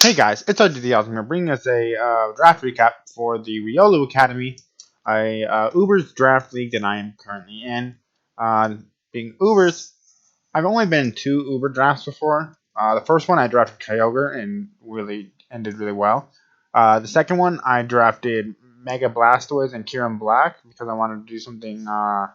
Hey guys, it's RDD here, bringing us a draft recap for the Riolu Academy, a Uber's draft league that I am currently in. Being Uber's, I've only been in two Uber drafts before. The first one I drafted Kyogre and really ended really well. The second one I drafted Mega Blastoise and Kyurem Black because I wanted to do something I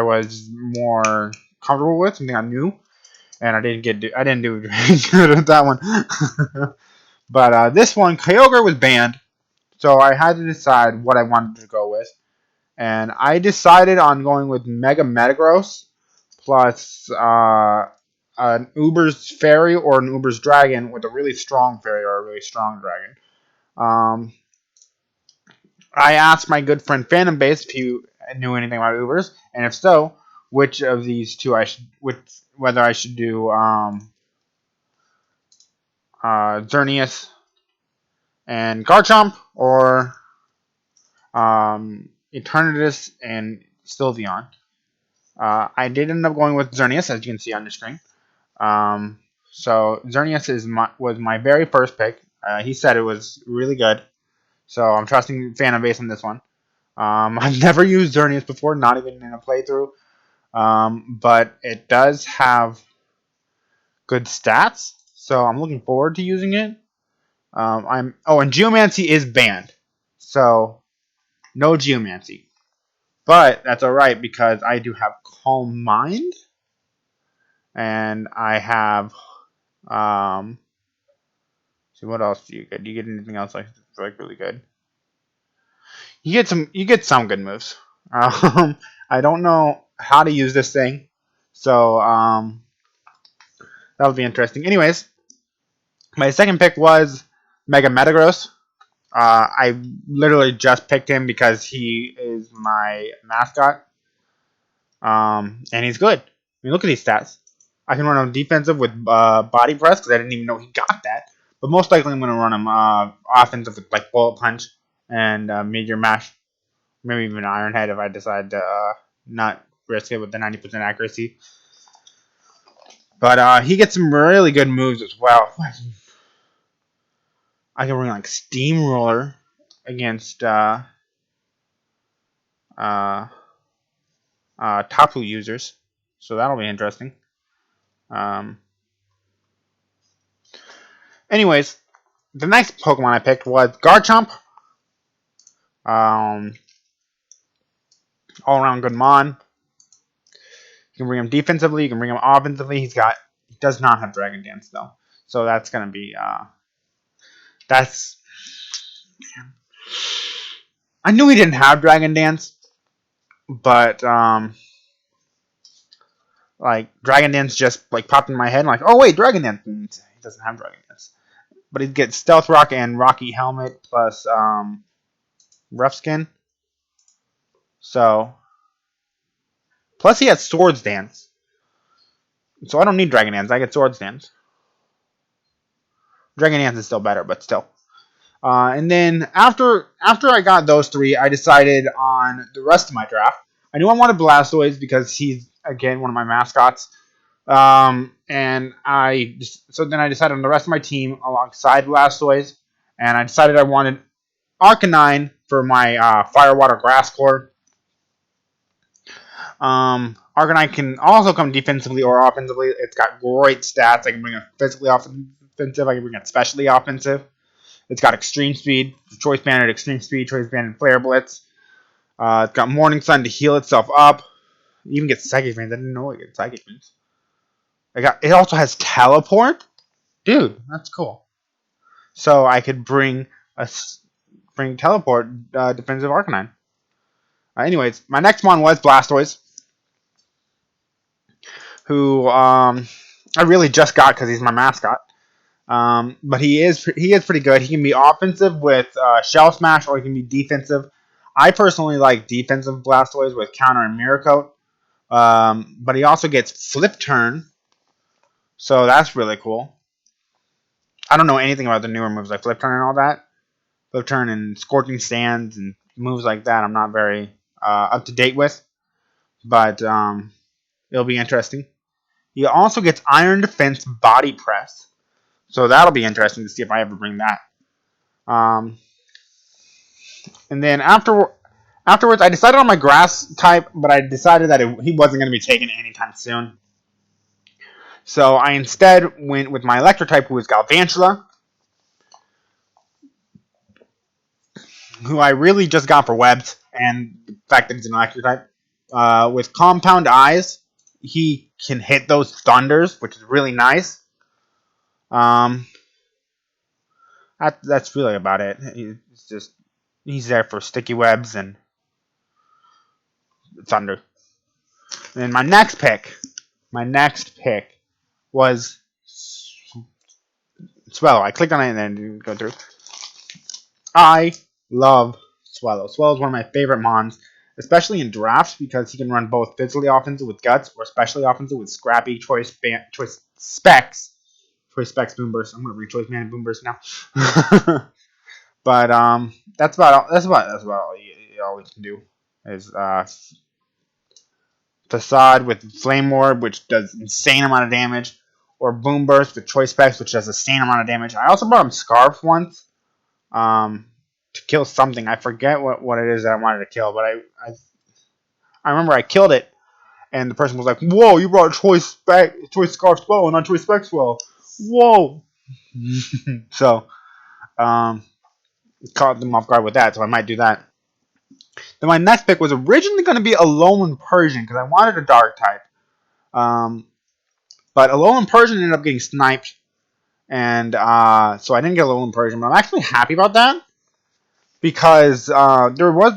was more comfortable with, something I knew, and I didn't do very good at that one. But this one, Kyogre was banned, so I had to decide what I wanted to go with. And I decided on going with Mega Metagross plus an Uber's Fairy or an Uber's Dragon with a really strong Fairy or a really strong Dragon. Um, I asked my good friend Phantom Base if he knew anything about Ubers, and if so, which of these two whether I should do Xerneas and Garchomp or Eternatus and Sylveon. I did end up going with Xerneas, as you can see on the screen. So Xerneas was my very first pick. He said it was really good, so I'm trusting Phantom Base on this one. I've never used Xerneas before, not even in a playthrough, but it does have good stats, so I'm looking forward to using it. And Geomancy is banned, so no Geomancy. But that's alright because I do have Calm Mind. And I have see what else do you get? Do you get anything else like really good? You get some good moves. I don't know how to use this thing. So that'll be interesting. Anyways, my second pick was Mega Metagross. I literally just picked him because he is my mascot. And he's good. I mean, look at these stats. I can run him defensive with body press because I didn't even know he got that. But most likely I'm going to run him offensive with like bullet punch and meteor mash, maybe even iron head if I decide to not risk it with the 90% accuracy. But he gets some really good moves as well. I can run like Steamroller against Tapu users, so that'll be interesting. Anyways, the next Pokemon I picked was Garchomp. All around good Mon. You can bring him defensively. You can bring him offensively. He does not have Dragon Dance though, so that's gonna be that's. I knew he didn't have Dragon Dance, but like Dragon Dance just like popped in my head. Like, oh wait, Dragon Dance. He doesn't have Dragon Dance, but he gets Stealth Rock and Rocky Helmet plus Rough Skin. So plus he has Swords Dance. So I don't need Dragon Dance. I get Swords Dance. Dragon Dance is still better, but still. And then after I got those three, I decided on the rest of my draft. I knew I wanted Blastoise because he's again one of my mascots. And then I decided on the rest of my team alongside Blastoise, and I decided I wanted Arcanine for my Fire Water Grass Core. Arcanine can also come defensively or offensively. It's got great stats. I can bring it physically offensive. I can bring it specially offensive. It's got extreme speed, choice banded extreme speed, choice banded flare blitz. It's got Morning Sun to heal itself up. It even gets psychic veins. I didn't know it gets psychic veins. It also has teleport. Dude, that's cool. So I could bring teleport defensive Arcanine. Anyways, my next one was Blastoise, who I really just got because he's my mascot. But he is pretty good. He can be offensive with Shell Smash, or he can be defensive. I personally like defensive Blastoise with Counter and Mirror Coat. But he also gets Flip Turn, so that's really cool. I don't know anything about the newer moves like Flip Turn and all that. Flip Turn and Scorching Sands and moves like that I'm not very up to date with. But it'll be interesting. He also gets Iron Defense Body Press. So that'll be interesting to see if I ever bring that. Um, and then afterwards, I decided on my grass type, but I decided that he wasn't going to be taken anytime soon. So I instead went with my electric type, who was Galvantula, who I really just got for webs, and the fact that he's an electric type. With compound eyes, he can hit those thunders, which is really nice. Um, that's really about it. He's there for sticky webs and thunder. And then my next pick was Swellow. I clicked on it and then didn't go through. I love Swellow. Swellow is one of my favorite mons, especially in drafts because he can run both physically offensive with guts or especially offensive with scrappy choice specs. Choice specs boomburst. I'm gonna read choice man and boomburst now. But that's about all we can do is facade with flame orb, which does insane amount of damage, or boom burst with choice specs, which does insane amount of damage. I also brought him scarf once, to kill something. I forget what it is that I wanted to kill, but I remember I killed it, and the person was like, "Whoa, you brought choice scarf spell and not choice spec spell. Whoa!" So caught them off guard with that, so I might do that. Then my next pick was originally going to be Alolan Persian because I wanted a dark type. Um, but Alolan Persian ended up getting sniped, and so I didn't get Alolan Persian. But I'm actually happy about that because there was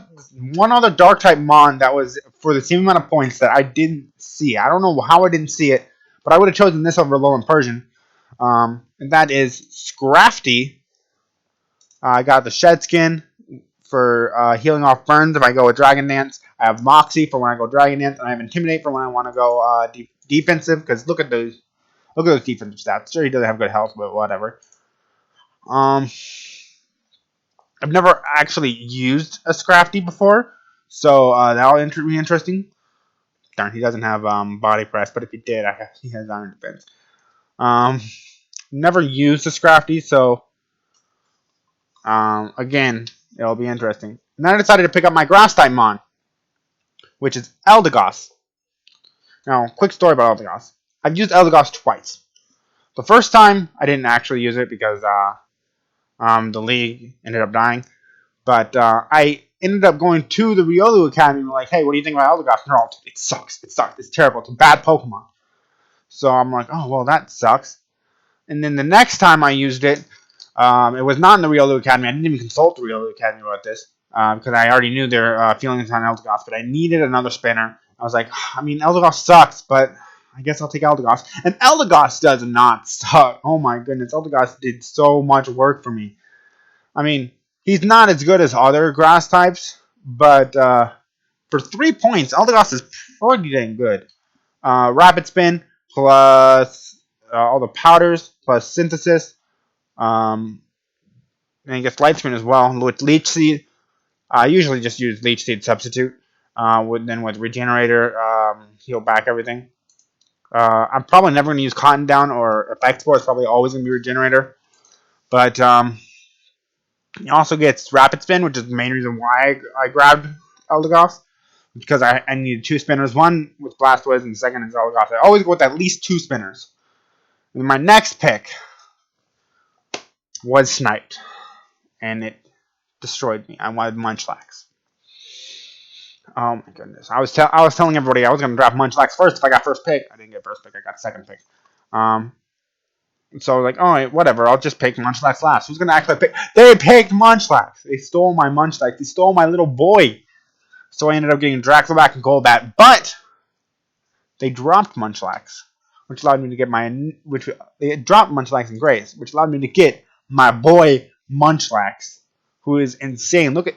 one other dark type mon that was for the same amount of points that I didn't see. I don't know how I didn't see it, but I would have chosen this over Alolan Persian. And that is Scrafty. I got the Shed Skin for healing off burns if I go with Dragon Dance. I have Moxie for when I go Dragon Dance, and I have Intimidate for when I want to go defensive. Because look at those defensive stats. Sure, he doesn't have good health, but whatever. I've never actually used a Scrafty before, so that'll be interesting. Darn, he doesn't have body press, but if he did, he has iron defense. Never used a Scrafty, so again, it'll be interesting. And then I decided to pick up my grass type mon, which is Eldegoss. Now, quick story about Eldegoss. I've used Eldegoss twice. The first time, I didn't actually use it because the league ended up dying. But I ended up going to the Riolu Academy and like, hey, what do you think about Eldegoss? And they're all, it sucks, it's terrible, it's a bad Pokemon. So I'm like, oh, well, that sucks. And then the next time I used it, it was not in the Riolu Academy. I didn't even consult the Riolu Academy about this because I already knew their feelings on Eldegoss, but I needed another spinner. I was like, I mean, Eldegoss sucks, but I guess I'll take Eldegoss. And Eldegoss does not suck. Oh my goodness, Eldegoss did so much work for me. I mean, he's not as good as other grass types, but for 3 points, Eldegoss is pretty dang good. Rapid Spin plus all the powders plus Synthesis. And I guess Light Spin as well. With Leech Seed, I usually just use Leech Seed substitute. Then with Regenerator, heal back everything. I'm probably never going to use Cotton Down or Effect Spore. It's probably always going to be Regenerator. But he also gets Rapid Spin, which is the main reason why I grabbed Eldegoss. Because I needed 2 spinners. One with Blastoise and the second is Eldegoss. I always go with at least 2 spinners. And my next pick was Sniped. And it destroyed me. I wanted Munchlax. Oh my goodness. I was telling everybody I was going to draft Munchlax first if I got first pick. I didn't get first pick. I got second pick. So like, all right, whatever. I'll just pick Munchlax last. Who's going to actually pick? They picked Munchlax. They stole my Munchlax. They stole my little boy. So I ended up getting Draxelback and Golbat. But they dropped Munchlax, which allowed me to get they dropped Munchlax and Grace, which allowed me to get my boy Munchlax, who is insane. Look at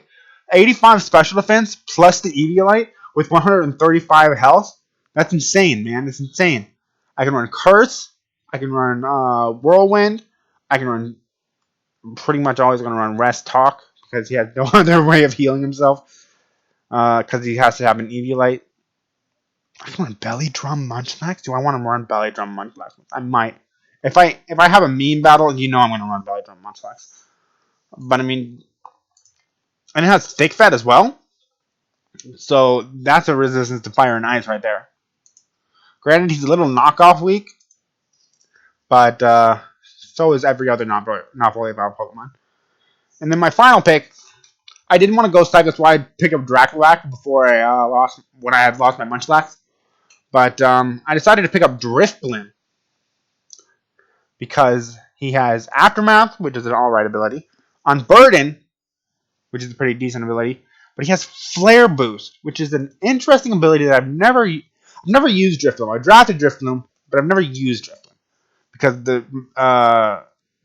85 special defense plus the Eviolite with 135 health. That's insane, man. It's insane. I can run Curse. I can run Whirlwind. I can run pretty much always going to run Rest Talk because he has no other way of healing himself because he has to have an Eviolite. I can run Belly Drum Munchlax. Do I want to run Belly Drum Munchlax? I might. if I have a meme battle, I'm gonna run belly drum Munchlax. But I mean, and it has thick fat as well, so that's a resistance to fire and ice right there. Granted, he's a little knockoff weak, but so is every other not fully evolved Pokemon. And then my final pick, I didn't want to Ghost type, that's why I picked up Draculac before I had lost my Munchlax. But I decided to pick up Drifblim because he has Aftermath, which is an alright ability, Unburden, which is a pretty decent ability, but he has Flare Boost, which is an interesting ability that I've never used Drifblim. I drafted Drifblim, but I've never used Drifblim because the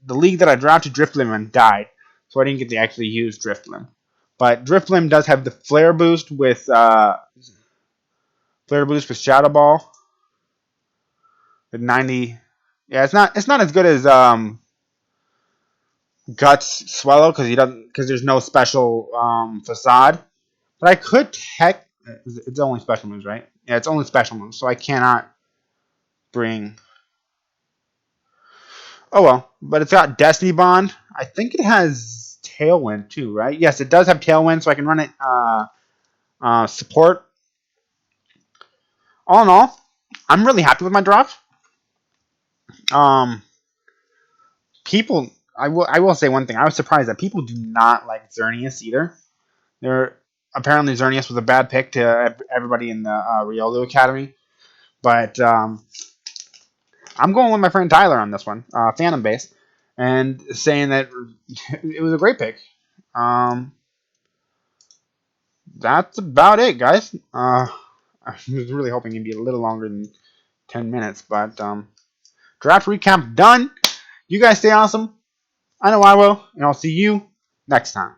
league that I drafted Drifblim in died, so I didn't get to actually use Drifblim. But Drifblim does have the Flare Boost with Shadow Ball. With 90. Yeah, it's not as good as Guts Swallow because there's no special facade. But I could tech. It's only special moves, right? Yeah, it's only special moves, so I cannot bring. Oh well, but it's got Destiny Bond. I think it has Tailwind too, right? Yes, it does have Tailwind, so I can run it support. All in all, I'm really happy with my draft. Um, people, I will say one thing. I was surprised that people do not like Xerneas either. Apparently Xerneas was a bad pick to everybody in the Riolu Academy, but I'm going with my friend Tyler on this one, Phantom base, and saying that it was a great pick. That's about it, guys. I was really hoping it'd be a little longer than 10 minutes, but draft recap done. You guys stay awesome. I know I will, and I'll see you next time.